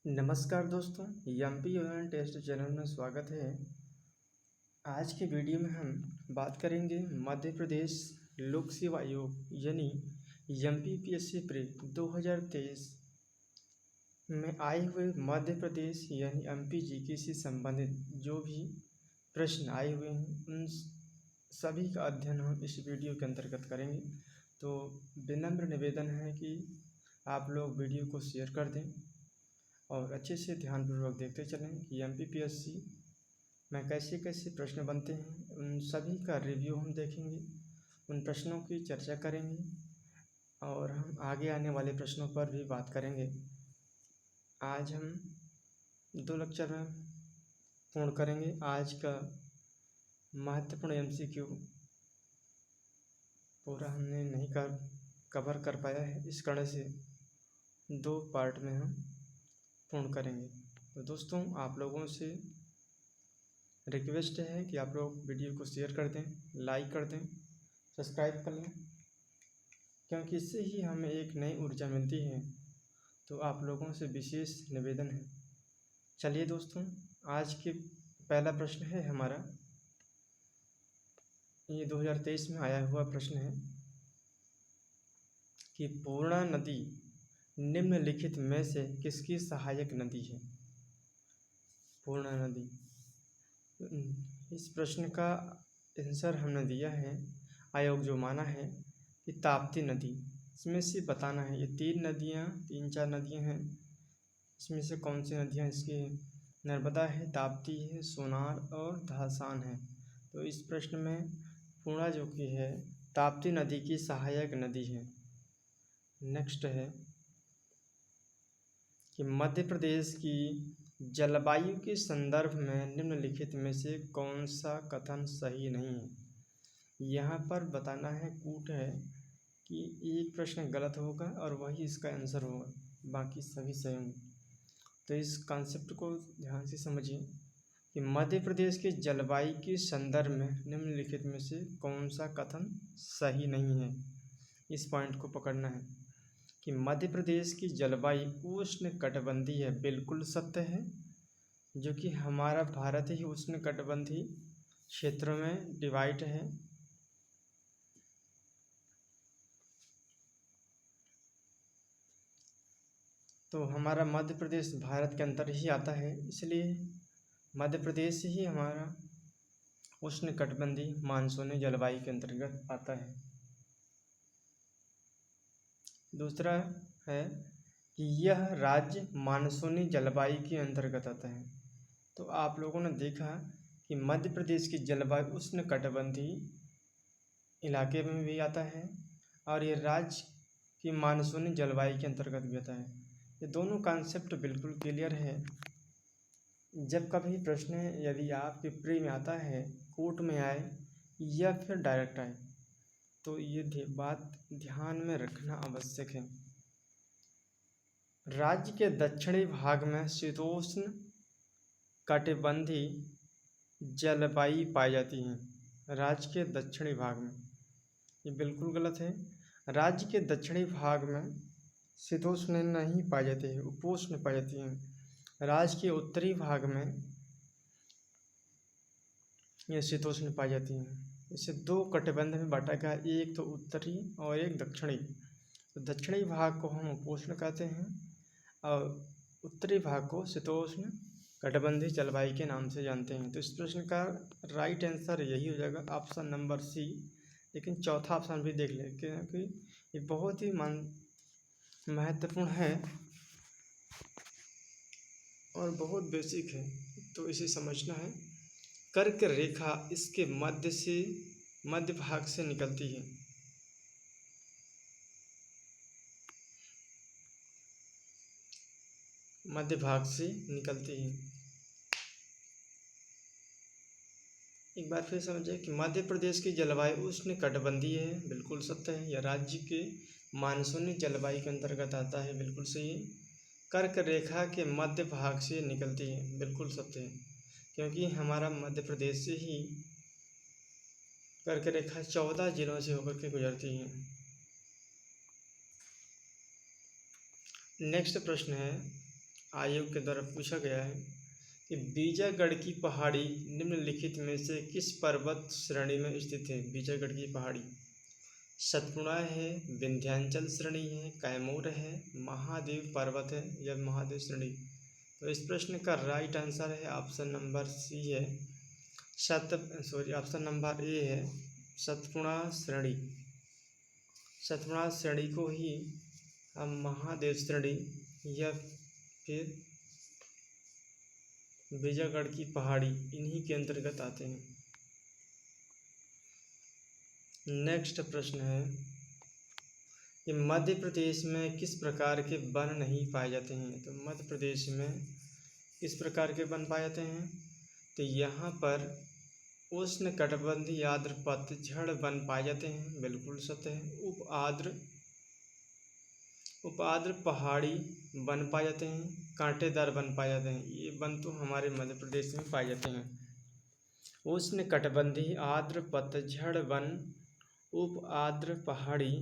नमस्कार दोस्तों, MP union test channel में स्वागत है। आज के वीडियो में हम बात करेंगे मध्य प्रदेश लोक सेवा आयोग यानी एमपीपीएससी प्री 2023 में आए हुए मध्य प्रदेश यानी एमपी जीके से संबंधित जो भी प्रश्न आए हुए हैं उन सभी का अध्ययन हम इस वीडियो के अंतर्गत करेंगे। तो विनम्र निवेदन है कि आप लोग वीडियो को शेयर कर दें और अच्छे से ध्यानपूर्वक देखते चलें कि एमपीपीएससी में कैसे कैसे प्रश्न बनते हैं। उन सभी का रिव्यू हम देखेंगे, उन प्रश्नों की चर्चा करेंगे और हम आगे आने वाले प्रश्नों पर भी बात करेंगे। आज हम 2 लेक्चर में पूर्ण करेंगे। आज का महत्वपूर्ण एमसीक्यू पूरा हमने नहीं कवर कर पाया है, इस कारण से 2 पार्ट में हम पूर्ण करेंगे। तो दोस्तों, आप लोगों से रिक्वेस्ट है कि आप लोग वीडियो को शेयर कर दें, लाइक कर दें, सब्सक्राइब कर लें, क्योंकि इससे ही हमें एक नई ऊर्जा मिलती है। तो आप लोगों से विशेष निवेदन है। चलिए दोस्तों, आज के पहला प्रश्न है हमारा, ये 2023 में आया हुआ प्रश्न है कि पूर्णा नदी निम्नलिखित में से किसकी सहायक नदी है? पूर्णा नदी, इस प्रश्न का आंसर हमने दिया है, आयोग जो माना है कि ताप्ती नदी। इसमें से बताना है, ये 3-4 नदियाँ हैं, इसमें से कौन सी नदियाँ इसकी है? नर्मदा है, ताप्ती है, सोनार और धासान है। तो इस प्रश्न में पूर्णा जो कि है ताप्ती नदी की सहायक नदी है। नेक्स्ट है कि मध्य प्रदेश की जलवायु के संदर्भ में निम्नलिखित में से कौन सा कथन सही नहीं है? यहाँ पर बताना है, कूट है कि एक प्रश्न गलत होगा और वही इसका आंसर होगा, बाकी सभी सही होंगे। तो इस कॉन्सेप्ट को ध्यान से समझिए कि मध्य प्रदेश के जलवायु के संदर्भ में निम्नलिखित में से कौन सा कथन सही नहीं है। इस पॉइंट को पकड़ना है कि मध्य प्रदेश की जलवायु उष्णकटिबंधीय है, बिल्कुल सत्य है, जो कि हमारा भारत ही उष्णकटिबंधीय क्षेत्रों में डिवाइड है। तो हमारा मध्य प्रदेश भारत के अंदर ही आता है, इसलिए मध्य प्रदेश ही हमारा उष्णकटिबंधीय मानसूनी जलवायु के अंतर्गत आता है। दूसरा है कि यह राज्य मानसूनी जलवायु के अंतर्गत आता है। तो आप लोगों ने देखा कि मध्य प्रदेश की जलवायु उष्णकटिबंधीय इलाके में भी आता है और ये राज्य की मानसूनी जलवायु के अंतर्गत भी आता है। ये दोनों कॉन्सेप्ट बिल्कुल क्लियर है। जब कभी प्रश्न यदि आपके प्री में आता है, कोर्ट में आए या फिर डायरेक्ट आए, तो ये बात ध्यान में रखना आवश्यक है। राज्य के दक्षिणी भाग में शीतोष्ण कटिबंधीय जलवायु पाई जाती है। राज्य के दक्षिणी भाग में, ये बिल्कुल गलत है। राज्य के दक्षिणी भाग में शीतोष्ण नहीं पाई जाती है, उपोष्ण पाई जाती है। राज्य के उत्तरी भाग में यह शीतोष्ण पाई जाती है। इसे 2 कटिबंध में बांटा गया, एक तो उत्तरी और एक दक्षिणी। तो दक्षिणी भाग को हम उपोष्ण कहते हैं और उत्तरी भाग को शीतोष्ण कटिबंधीय जलवायु के नाम से जानते हैं। तो इस प्रश्न का राइट आंसर यही हो जाएगा, ऑप्शन नंबर सी। लेकिन चौथा ऑप्शन भी देख लें, क्योंकि ये बहुत ही महत्वपूर्ण है और बहुत बेसिक है, तो इसे समझना है। कर्क रेखा इसके मध्य भाग से निकलती है। मध्य भाग से निकलती है। एक बार फिर समझिए कि मध्य प्रदेश की जलवायु उष्णकटिबंधीय है, बिल्कुल सत्य है। यह राज्य के मानसूनी जलवायु के अंतर्गत आता है, बिल्कुल सही है। कर्क रेखा के मध्य भाग से निकलती है, बिल्कुल सत्य है, क्योंकि हमारा मध्य प्रदेश से ही कर्क रेखा 14 जिलों से होकर के गुजरती है। नेक्स्ट प्रश्न है आयोग के द्वारा पूछा गया है कि बीजागढ़ की पहाड़ी निम्नलिखित में से किस पर्वत श्रेणी में स्थित है। बीजागढ़ की पहाड़ी सतपुड़ा है, विंध्याचल श्रेणी है, कैमूर है, महादेव पर्वत है या महादेव श्रेणी। तो इस प्रश्न का राइट आंसर है ऑप्शन नंबर सी है ऑप्शन नंबर ए है सतपुड़ा श्रेणी। सतपुड़ा श्रेणी को ही हम महादेव श्रेणी या फिर बीजागढ़ की पहाड़ी इन्हीं के अंतर्गत आते हैं। नेक्स्ट प्रश्न है कि मध्य प्रदेश में किस प्रकार के वन नहीं पाए जाते हैं। तो मध्य प्रदेश में किस प्रकार के वन पाए जाते हैं, तो यहाँ पर उष्णकटिबंधीय आर्द्र पतझड़ वन पाए जाते हैं, बिल्कुल सत्य है। उप आर्द्र पहाड़ी वन पाए जाते हैं, कांटेदार वन पाए जाते हैं। ये वन तो हमारे मध्य प्रदेश में पाए जाते हैं। उष्णकटिबंधीय आर्द्र पतझड़ वन, उप आर्द्र पहाड़ी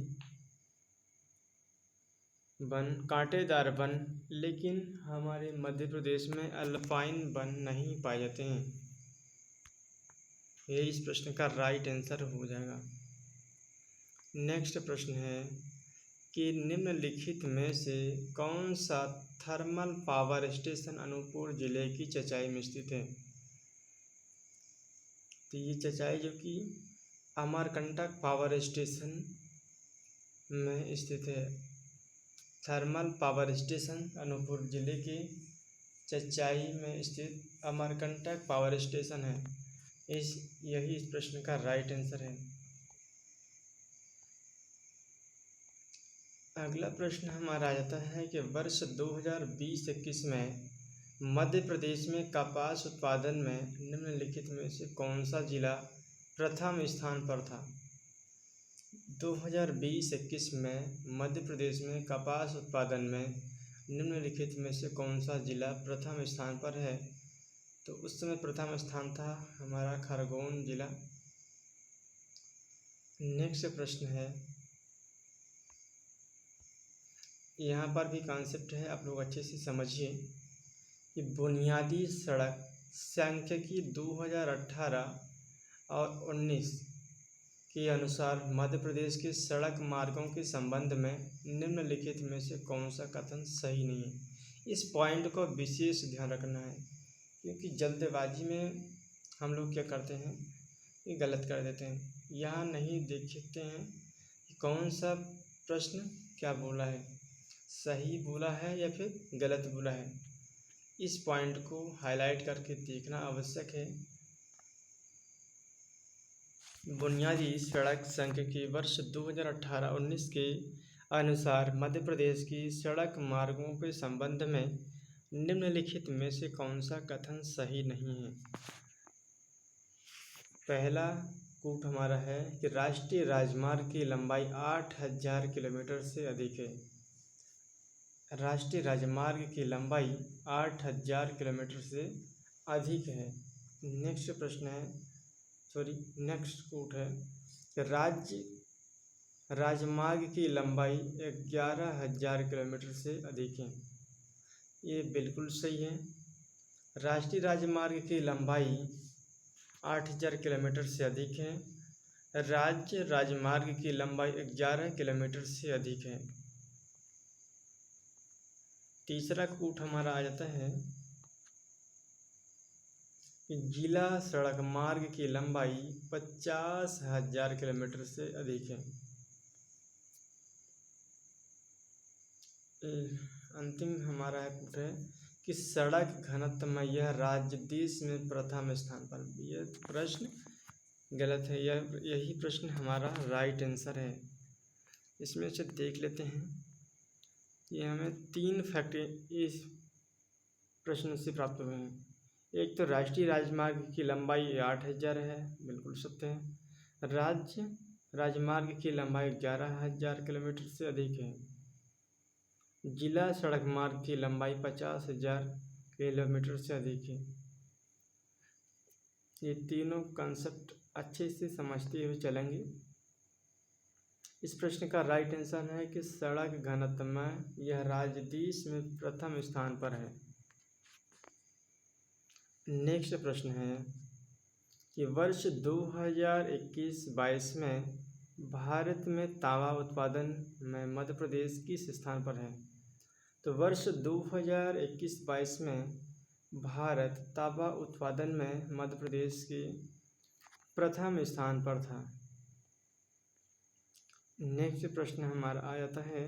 वन, कांटेदार वन, लेकिन हमारे मध्य प्रदेश में अल्पाइन वन नहीं पाए जाते हैं। ये इस प्रश्न का राइट आंसर हो जाएगा। नेक्स्ट प्रश्न है कि निम्नलिखित में से कौन सा थर्मल पावर स्टेशन अनूपपुर जिले की चचाई में स्थित है। तो ये चचाई जो कि अमरकंटक पावर स्टेशन में स्थित है। थर्मल पावर स्टेशन अनूपपुर जिले के चचाई में स्थित अमरकंटक पावर स्टेशन है। यही इस प्रश्न का राइट आंसर है। अगला प्रश्न हमारा आ जाता है कि वर्ष 2020-21 में मध्य प्रदेश में कपास उत्पादन में निम्नलिखित में से कौन सा जिला प्रथम स्थान पर था। 2020-21 में मध्य प्रदेश में कपास उत्पादन में निम्नलिखित में से कौन सा जिला प्रथम स्थान पर है। तो उस समय प्रथम स्थान था हमारा खरगोन जिला। नेक्स्ट प्रश्न है, यहाँ पर भी कॉन्सेप्ट है, आप लोग अच्छे से समझिए कि बुनियादी सड़क सांख्यिकी 2018 और 19 के अनुसार मध्य प्रदेश के सड़क मार्गों के संबंध में निम्नलिखित में से कौन सा कथन सही नहीं है। इस पॉइंट को विशेष ध्यान रखना है, क्योंकि जल्दबाजी में हम लोग क्या करते हैं, ये गलत कर देते हैं। यहाँ नहीं देखते हैं कि कौन सा प्रश्न क्या बोला है, सही बोला है या फिर गलत बोला है। इस पॉइंट को हाईलाइट करके देखना आवश्यक है। बुनियादी सड़क सांख्यिकी वर्ष 2018-19 के अनुसार मध्य प्रदेश की सड़क मार्गों के संबंध में निम्नलिखित में से कौन सा कथन सही नहीं है। पहला कूट हमारा है कि राष्ट्रीय राजमार्ग की लंबाई 8000 किलोमीटर से अधिक है। राष्ट्रीय राजमार्ग की लंबाई 8000 किलोमीटर से अधिक है। नेक्स्ट प्रश्न है, नेक्स्ट कूट है कि राज्य राजमार्ग की लंबाई 11000 किलोमीटर से अधिक है। ये बिल्कुल सही है। राष्ट्रीय राजमार्ग की लंबाई 8000 किलोमीटर से अधिक है। राज्य राजमार्ग की लंबाई 11 किलोमीटर से अधिक है। तीसरा कूट हमारा आ जाता है कि जिला सड़क मार्ग की लंबाई 50,000 किलोमीटर से अधिक है। अंतिम हमारा कूट है कि सड़क घनत्व में यह राज्य देश में प्रथम स्थान पर। यह प्रश्न गलत है, यही प्रश्न हमारा राइट आंसर है। इसमें से देख लेते हैं कि हमें 3 फैक्ट इस प्रश्न से प्राप्त हुए हैं। एक तो राष्ट्रीय राजमार्ग की लंबाई 8000 है, बिल्कुल सत्य है। राज्य राजमार्ग की लंबाई 11000 किलोमीटर से अधिक है। जिला सड़क मार्ग की लंबाई 50,000 किलोमीटर से अधिक है। ये तीनों कॉन्सेप्ट अच्छे से समझते हुए चलेंगे। इस प्रश्न का राइट आंसर है कि सड़क घनत्व में यह राज्य देश में प्रथम स्थान पर है। नेक्स्ट प्रश्न है कि वर्ष 2021-22 में भारत में तांबा उत्पादन में मध्य प्रदेश किस स्थान पर है? तो वर्ष 2021-22 में भारत तांबा उत्पादन में मध्य प्रदेश के प्रथम स्थान पर था। नेक्स्ट प्रश्न हमारा आ जाता है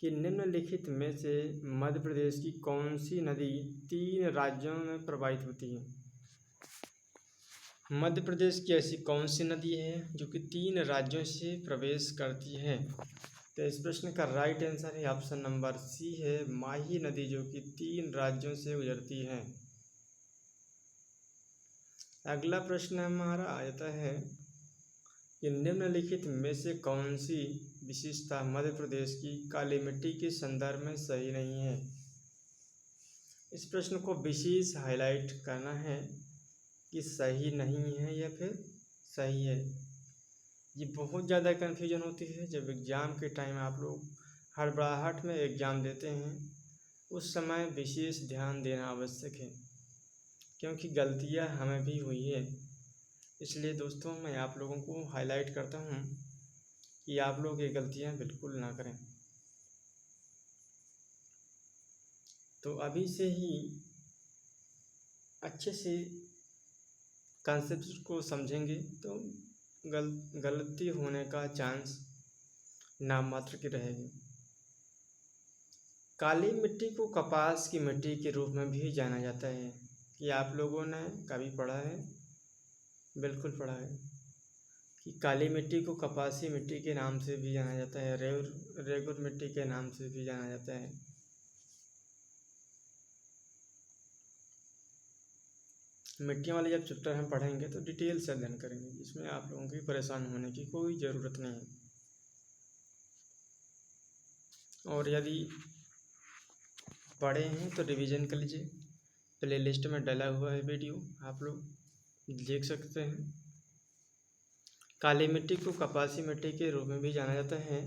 कि निम्नलिखित में से मध्य प्रदेश की कौन सी नदी 3 राज्यों में प्रवाहित होती है? मध्य प्रदेश की ऐसी कौन सी नदी है जो कि 3 राज्यों से प्रवेश करती है? तो इस प्रश्न का राइट आंसर है ऑप्शन नंबर सी है, माही नदी, जो कि 3 राज्यों से गुजरती है। अगला प्रश्न हमारा आ जाता है कि निम्नलिखित में से कौन सी विशेषता मध्य प्रदेश की काली मिट्टी के संदर्भ में सही नहीं है? इस प्रश्न को विशेष हाईलाइट करना है कि सही नहीं है या फिर सही है। ये बहुत ज़्यादा कन्फ्यूजन होती है जब एग्ज़ाम के टाइम आप लोग हड़बड़ाहट में एग्ज़ाम देते हैं, उस समय विशेष ध्यान देना आवश्यक है, क्योंकि गलतियां हमें भी हुई है। इसलिए दोस्तों मैं आप लोगों को हाईलाइट करता हूँ कि आप लोग ये गलतियां बिल्कुल ना करें। तो अभी से ही अच्छे से कॉन्सेप्ट को समझेंगे तो गलती होने का चांस नाम मात्र की रहेगी। काली मिट्टी को कपास की मिट्टी के रूप में भी जाना जाता है। कि आप लोगों ने कभी पढ़ा है? बिल्कुल पढ़ा है कि काली मिट्टी को कपासी मिट्टी के नाम से भी जाना जाता है, रेगुर मिट्टी के नाम से भी जाना जाता है। मिट्टियों वाले जब चैप्टर हम पढ़ेंगे तो डिटेल से अध्ययन करेंगे, इसमें आप लोगों की परेशान होने की कोई ज़रूरत नहीं है। और यदि पढ़े हैं तो रिवीजन कर लीजिए, प्लेलिस्ट में डाला हुआ है वीडियो, आप लोग देख सकते हैं। काली मिट्टी को कपासी मिट्टी के रूप में भी जाना जाता है।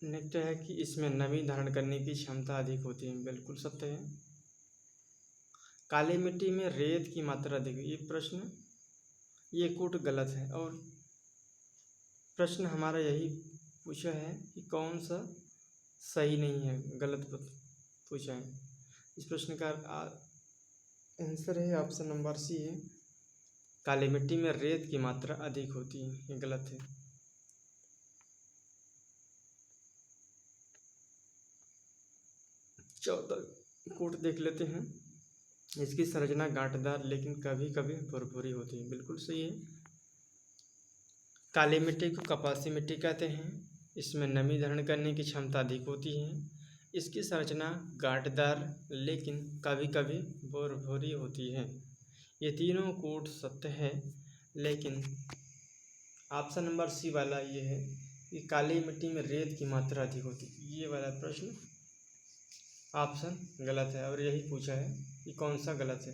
नेक्स्ट है कि इसमें नमी धारण करने की क्षमता अधिक होती है, बिल्कुल सत्य है। काली मिट्टी में रेत की मात्रा अधिक है, ये कोट गलत है। और प्रश्न हमारा यही पूछा है कि कौन सा सही नहीं है, गलत पूछा है। इस प्रश्न का आंसर है ऑप्शन नंबर सी है, काली मिट्टी में रेत की मात्रा अधिक होती है, ये गलत है। चौथा कोट देख लेते हैं। इसकी संरचना गांठदार लेकिन कभी कभी भुरभुरी होती है, बिल्कुल सही है। काली मिट्टी को कपासी मिट्टी कहते हैं। इसमें नमी धारण करने की क्षमता अधिक होती है। इसकी संरचना गांठदार लेकिन कभी कभी भुरभुरी होती है। ये तीनों कोट सत्य है, लेकिन ऑप्शन नंबर सी वाला ये है कि काली मिट्टी में रेत की मात्रा अधिक होती है, ये वाला प्रश्न ऑप्शन गलत है। और यही पूछा है कि कौन सा गलत है।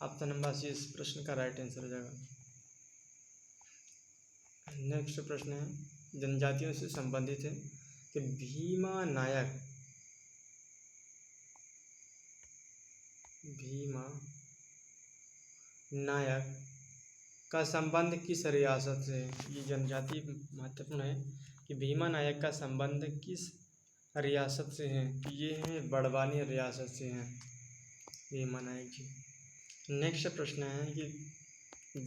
ऑप्शन नंबर सी इस प्रश्न का राइट आंसर हो जाएगा। नेक्स्ट प्रश्न है जनजातियों से संबंधित है कि भीमा नायक का संबंध किस रियासत से है? ये जनजाति महत्वपूर्ण है कि भीमा नायक का संबंध किस रियासत से है? ये हैं बड़वानी रियासत से हैं भीमा नायक जी। नेक्स्ट प्रश्न है कि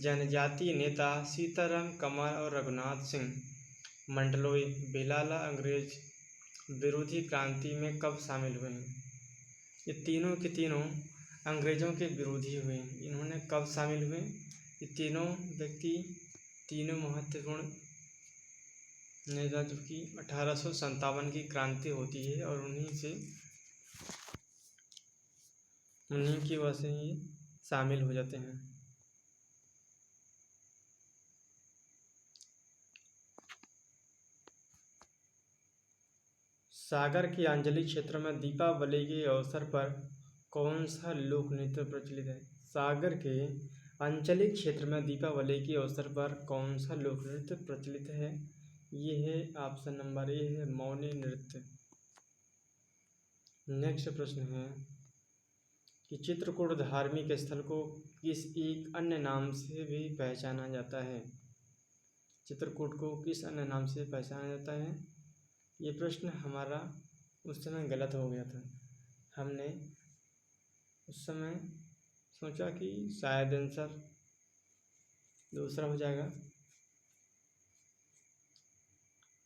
जनजातीय नेता सीताराम कमल और रघुनाथ सिंह मंडलोई भिलाला अंग्रेज विरोधी क्रांति में कब शामिल हुए हैं? ये तीनों के तीनों अंग्रेज़ों के विरोधी हुए। इन्होंने कब शामिल हुए? ये तीनों व्यक्ति तीनों महत्वपूर्ण नेता, जो कि 1857 की क्रांति होती है और उन्हीं की वजह से ये शामिल हो जाते हैं। सागर के आंचलिक क्षेत्र में दीपावली के अवसर पर कौन सा लोक नृत्य प्रचलित है? सागर के आंचलिक क्षेत्र में दीपावली के अवसर पर कौन सा लोक नृत्य प्रचलित है? ये है ऑप्शन नंबर ए है मौनी नृत्य। नेक्स्ट प्रश्न है कि चित्रकूट धार्मिक स्थल को किस एक अन्य नाम से भी पहचाना जाता है। चित्रकूट को किस अन्य नाम से पहचाना जाता है। ये प्रश्न हमारा उस समय गलत हो गया था। हमने उस समय सोचा कि शायद आंसर दूसरा हो जाएगा,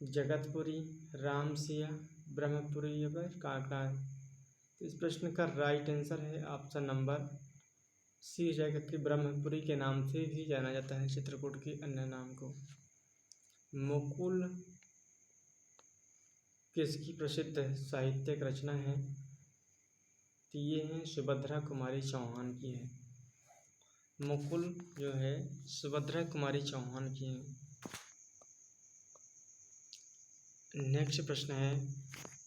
जगतपुरी, रामसिया, ब्रह्मपुरी या फिर कांकड़ा। तो इस प्रश्न का राइट आंसर है ऑप्शन नंबर सी हो जाएगा कि ब्रह्मपुरी के नाम से भी जाना जाता है चित्रकूट के अन्य नाम को। मुकुल किसकी प्रसिद्ध साहित्यिक रचना है। तो ये है सुभद्रा कुमारी चौहान की है। मुकुल जो है सुभद्रा कुमारी चौहान की है। नेक्स्ट प्रश्न है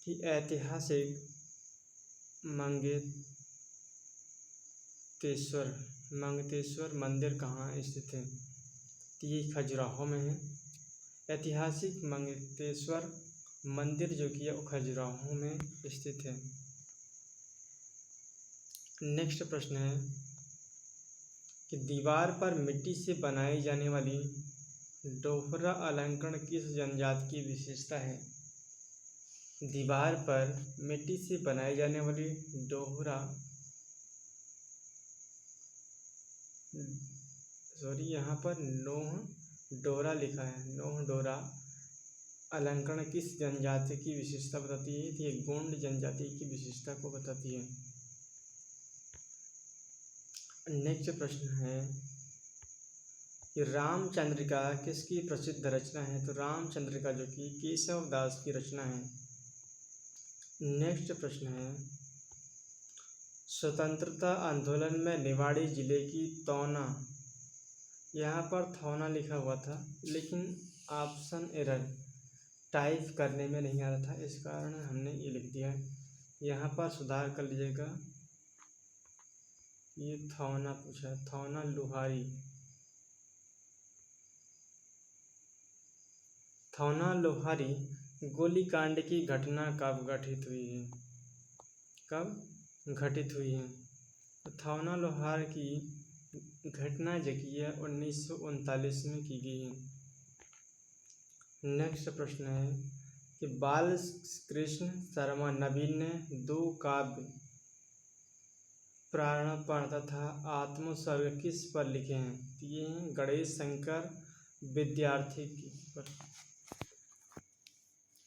कि ऐतिहासिक मंगतेश्वर मंदिर कहाँ स्थित है। तो ये खजुराहो में है। ऐतिहासिक मंगतेश्वर मंदिर जो कि वो खजुराहो में स्थित है। नेक्स्ट प्रश्न है कि दीवार पर मिट्टी से बनाई जाने वाली डोहरा अलंकरण किस जनजाति की विशेषता है। दीवार पर मिट्टी से बनाई जाने वाली यहाँ पर नोह डोरा लिखा है। नोह डोरा अलंकरण किस जनजाति की विशेषता बताती है। तो ये गोंड जनजाति की विशेषता को बताती है। नेक्स्ट प्रश्न है कि रामचंद्रिका किसकी प्रसिद्ध रचना है। तो रामचंद्रिका जो कि केशव दास की रचना है। नेक्स्ट प्रश्न है स्वतंत्रता आंदोलन में निवाड़ी जिले की तौना, यहाँ पर थौना लिखा हुआ था लेकिन ऑप्शन एरर टाइप करने में नहीं आ रहा था, इस कारण हमने ये लिख दिया। यहाँ पर सुधार कर लीजिएगा। ये थौना पूछा, थौना लुहारी। थौना लोहारी गोलीकांड की घटना कब घटित हुई है। कब घटित हुई है। तो थौना लोहार की घटना जो की है 1939 में की गई है। नेक्स्ट प्रश्न है कि बाल कृष्ण शर्मा नवीन ने दो काव्य प्राणपण तथा आत्मोत्सर्ग किस पर लिखे हैं। तो ये हैं गणेश शंकर विद्यार्थी पर।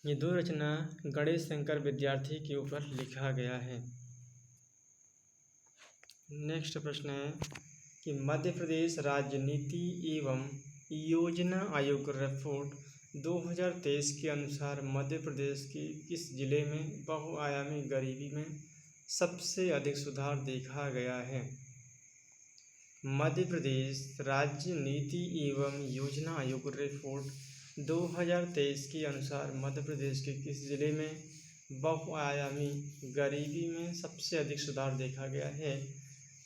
ये दो रचना गणेश शंकर विद्यार्थी के ऊपर लिखा गया है। नेक्स्ट प्रश्न है कि मध्य प्रदेश राज्य नीति एवं योजना आयोग रिपोर्ट 2023 के अनुसार मध्य प्रदेश के किस जिले में बहुआयामी गरीबी में सबसे अधिक सुधार देखा गया है। मध्य प्रदेश राज्य नीति एवं योजना आयोग रिपोर्ट 2023 के अनुसार मध्य प्रदेश के किस जिले में बहुआयामी गरीबी में सबसे अधिक सुधार देखा गया है।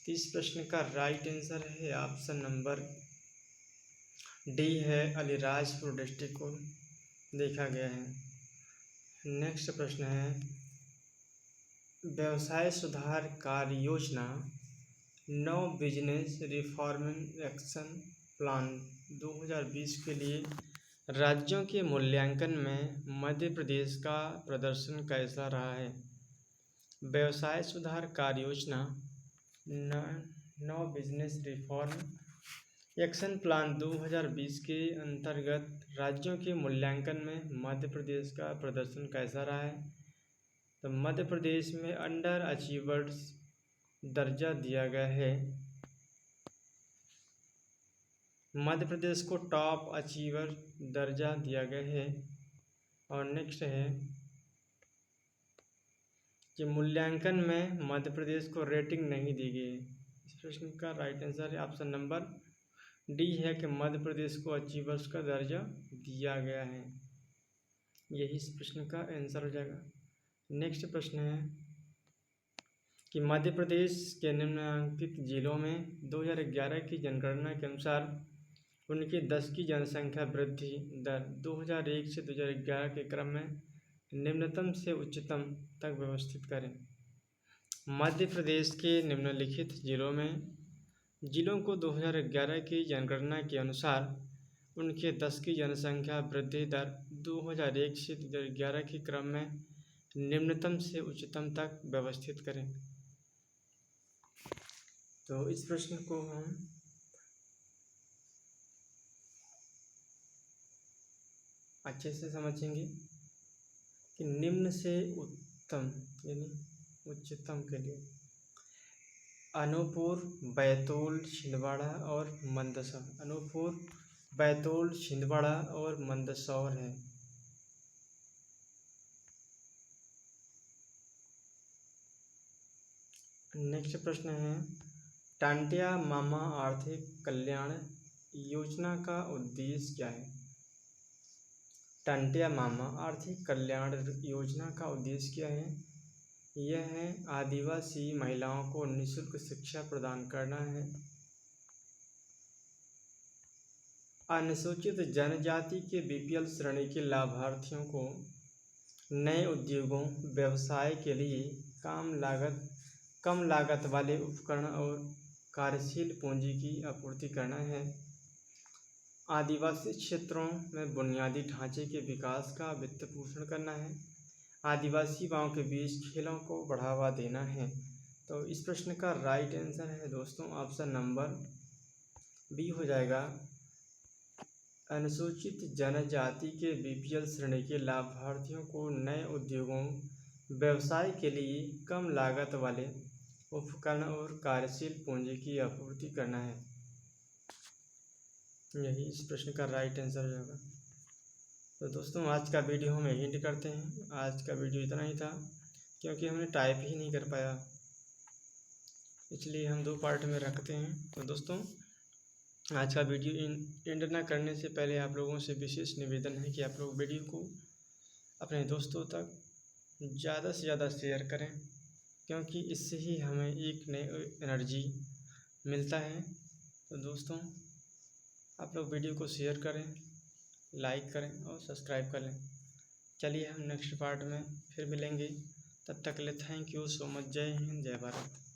तो इस प्रश्न का राइट आंसर है ऑप्शन नंबर डी है अलीराजपुर डिस्ट्रिक्ट को देखा गया है। नेक्स्ट प्रश्न है व्यवसाय सुधार कार्य योजना नौ बिजनेस रिफॉर्मिंग एक्शन प्लान 2020 के लिए राज्यों के मूल्यांकन में मध्य प्रदेश का प्रदर्शन कैसा रहा है। व्यवसाय सुधार कार्य योजना नौ बिजनेस रिफॉर्म एक्शन प्लान 2020 के अंतर्गत राज्यों के मूल्यांकन में मध्य प्रदेश का प्रदर्शन कैसा रहा है। तो मध्य प्रदेश में अंडर अचीवर्स दर्जा दिया गया है। मध्य प्रदेश को टॉप अचीवर दर्जा दिया गया है। और नेक्स्ट है कि मूल्यांकन में मध्य प्रदेश को रेटिंग नहीं दी गई है। इस प्रश्न का राइट आंसर है ऑप्शन नंबर डी है कि मध्य प्रदेश को अचीवर्स का दर्जा दिया गया है। यही इस प्रश्न का आंसर हो जाएगा। नेक्स्ट प्रश्न है कि मध्य प्रदेश के निम्नलिखित जिलों में 2011 की जनगणना के अनुसार उनके 10 की जनसंख्या वृद्धि दर 2001 से 2011 के क्रम में निम्नतम से उच्चतम तक व्यवस्थित करें। मध्य प्रदेश के निम्नलिखित जिलों को 2011 की जनगणना के अनुसार उनके 10 की जनसंख्या वृद्धि दर 2001 से 2011 के क्रम में निम्नतम से उच्चतम तक व्यवस्थित करें। तो इस प्रश्न को हम अच्छे से समझेंगे कि निम्न से उत्तम यानी उच्चतम के लिए अनूपपुर, बैतूल, छिंदवाड़ा और मंदसौर। अनूपपुर, बैतूल, छिंदवाड़ा और मंदसौर है। नेक्स्ट प्रश्न है, टांटिया मामा आर्थिक कल्याण योजना का उद्देश्य क्या है? टांटिया मामा आर्थिक कल्याण योजना का उद्देश्य क्या है? यह है आदिवासी महिलाओं को निःशुल्क शिक्षा प्रदान करना है, अनुसूचित जनजाति के बीपीएल श्रेणी के लाभार्थियों को नए उद्योगों व्यवसाय के लिए कम लागत वाले उपकरण और कार्यशील पूंजी की आपूर्ति करना है, आदिवासी क्षेत्रों में बुनियादी ढांचे के विकास का वित्त पोषण करना है, आदिवासी युवाओं के बीच खेलों को बढ़ावा देना है। तो इस प्रश्न का राइट आंसर है दोस्तों ऑप्शन नंबर बी हो जाएगा। अनुसूचित जनजाति के बीपीएल श्रेणी के लाभार्थियों को नए उद्योगों व्यवसाय के लिए कम लागत वाले उपकरण और कार्यशील पूंजी की आपूर्ति करना है, यही इस प्रश्न का राइट आंसर हो जाएगा। तो दोस्तों आज का वीडियो हम यही एंड करते हैं। आज का वीडियो इतना ही था क्योंकि हमने टाइप ही नहीं कर पाया, इसलिए हम 2 पार्ट में रखते हैं। तो दोस्तों आज का वीडियो एंड ना करने से पहले आप लोगों से विशेष निवेदन है कि आप लोग वीडियो को अपने दोस्तों तक ज़्यादा से ज़्यादा शेयर करें, क्योंकि इससे ही हमें एक नई एनर्जी मिलता है। तो दोस्तों आप लोग वीडियो को शेयर करें, लाइक करें और सब्सक्राइब कर लें। चलिए हम नेक्स्ट पार्ट में फिर मिलेंगे, तब तक के लिए थैंक यू सो मच। जय हिंद, जय भारत।